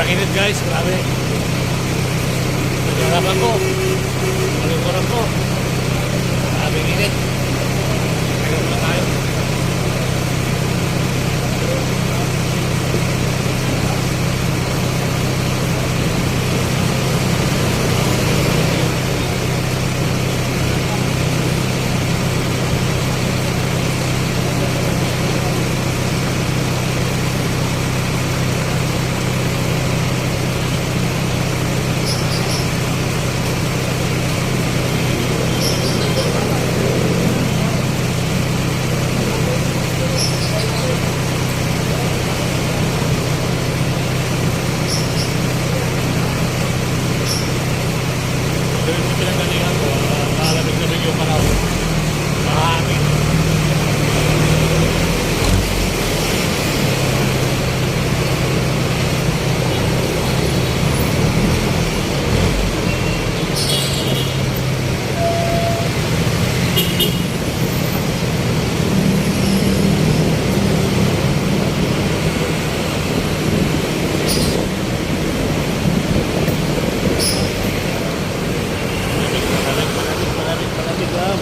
Sobrang init guys, grabe. Nagkarapan ko. Nagkarapan ko. Grabing init. Kaya muna tayo.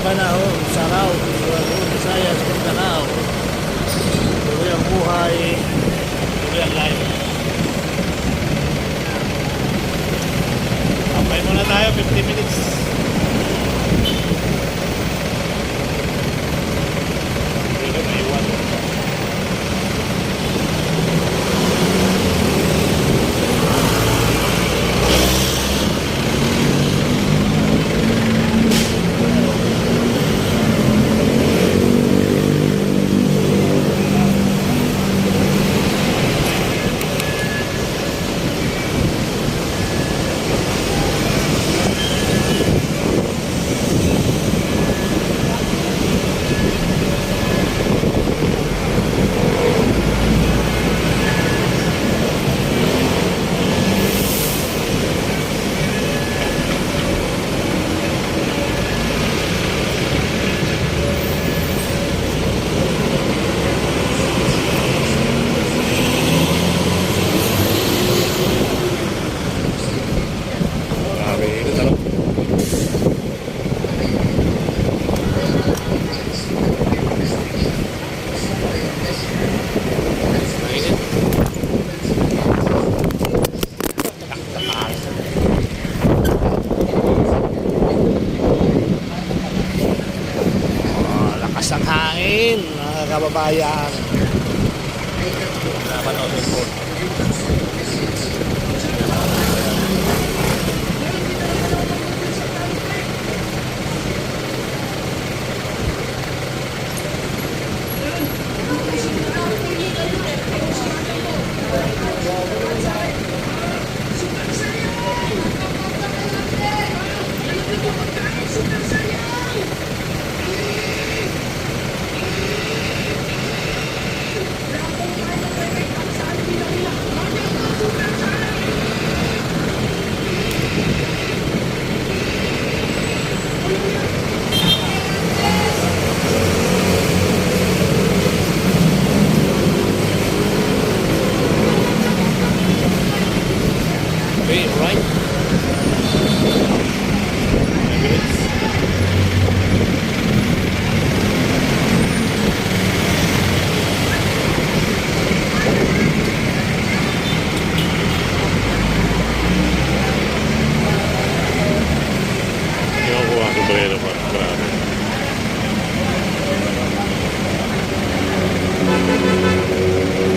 Panahon, Saraw, Visayas, Mindanao. Tuloy ang buhay, tuloy ang life. Kapay muna tayo, 50 minutes. Dito may iwan. Ang hangin, mga kababayan. Napanood po.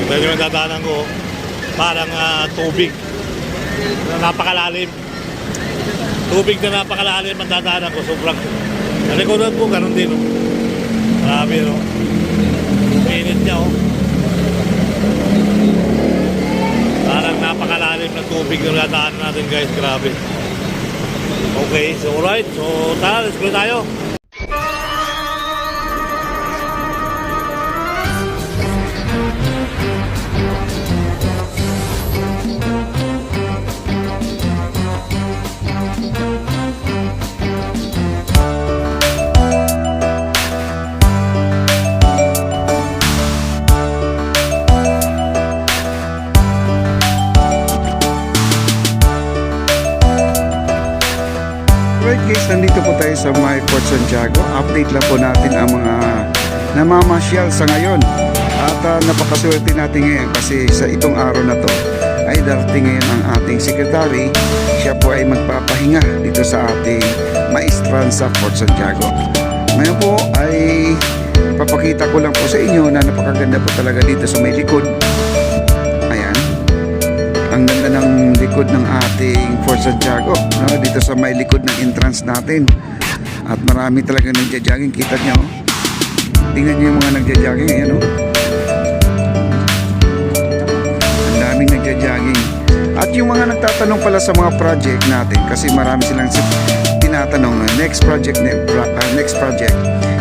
Ito yung dadaanan ko, parang tubig na napakalalim. Tubig na napakalalim ang dadaanan ko, sobrang. Narekonan ko, ganun din. Oh. Marami, no? Mainit niya, oh. Parang napakalalim na tubig na dadaanan natin, guys. Grabe. Okay, so alright. So tara, let's go tayo. guys, nandito po tayo sa may Port Santiago. Update lang po natin ang mga namamasyal sa ngayon. At napakaswerte natin ngayon kasi sa itong araw na to ay darating ngayon ang ating secretary. Siya po ay magpapahinga dito sa ating maestran sa Port Santiago. Ngayon po ay papakita ko lang po sa inyo na napakaganda po talaga dito sa may likod. Ayan. Ang ganda ng likod ng ating Fort Santiago, no? Dito sa may likod ng entrance natin. At marami talaga nagja-jogging. Kita nyo, tingnan nyo yung mga nagja-jogging. Ayan, no? Ang daming nagja-jogging. At yung mga nagtatanong pala sa mga project natin, kasi marami silang tinatanong, next project.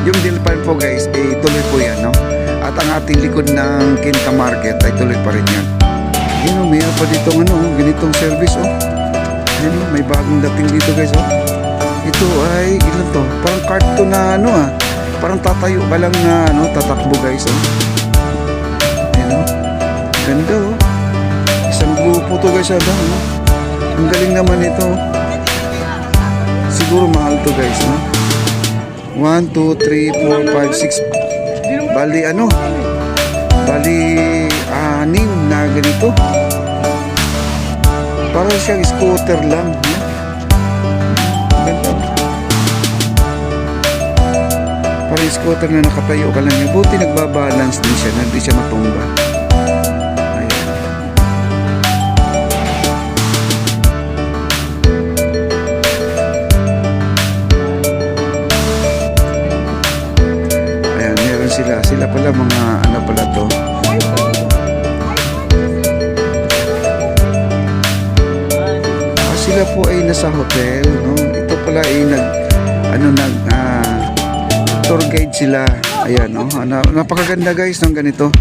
Yung Dilpan po guys, tuloy po yan, no? At ang ating likod ng Quinta Market ay tuloy pa rin yan. Yun, oh, mayroon pa dito ganitong service, oh. Yun, oh, may bagong dating dito guys, oh. Ito ay, ilan to? Parang cartoon na parang tatayo ka lang na tatakbo guys, oh. Ayan, oh. Ganda, oh. Isang grupo to guys, oh. Ang galing naman ito. Siguro mahal to guys, no? 1, 2, 3, 4, 5, 6. Bali, Bali, 6 na ganito. Para siyang scooter lang, no? Ganda. Parang scooter na nakatayo ka lang. Buti nagbabalance din siya, hindi siya matumba. Sila pala mga pala to. Sila po ay nasa hotel, no? Ito pala ay tour guide sila. Ayan, no? Napakaganda guys ng ganito.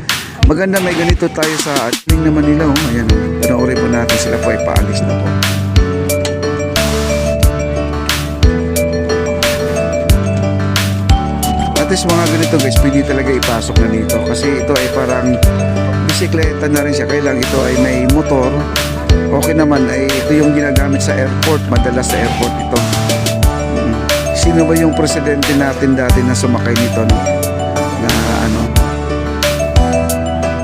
Maganda may ganito tayo sa ating naman nila, oh. Ayan, no? Panoorin po natin, sila po ay paalis na po. At least mga ganito guys, pwede talaga ipasok na dito kasi ito ay parang bisikleta na rin siya, kailang ito ay may motor. Okay naman, ay ito yung ginagamit sa airport, madalas sa airport ito. Sino ba yung presidente natin dati na sumakay nito, no? Na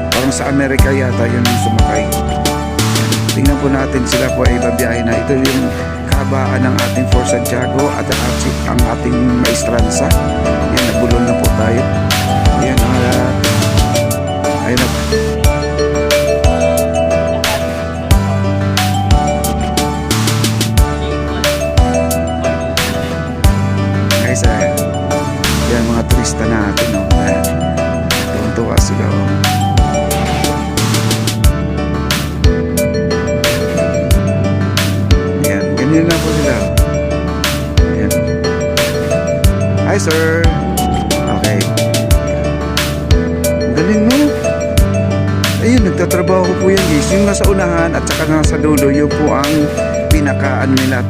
parang sa Amerika yata yun yung sumakay. Tingnan po natin, sila po ay babiyahe na. Ito yung kahabaan ng ating Fort Santiago at ang ating maestranza. Yan, nabulol na po tayo. Yan, ayun na. Guys, yan mga turista natin, no? Tuntua sila, oh. Yan, ganyan na po sila. Yan. Hi, sir. Okay. Galing, no? Ayun, nagtatrabaho ko po yan guys. Yung nasa unahan at saka nasa dulo, yun po ang pinakaan nila.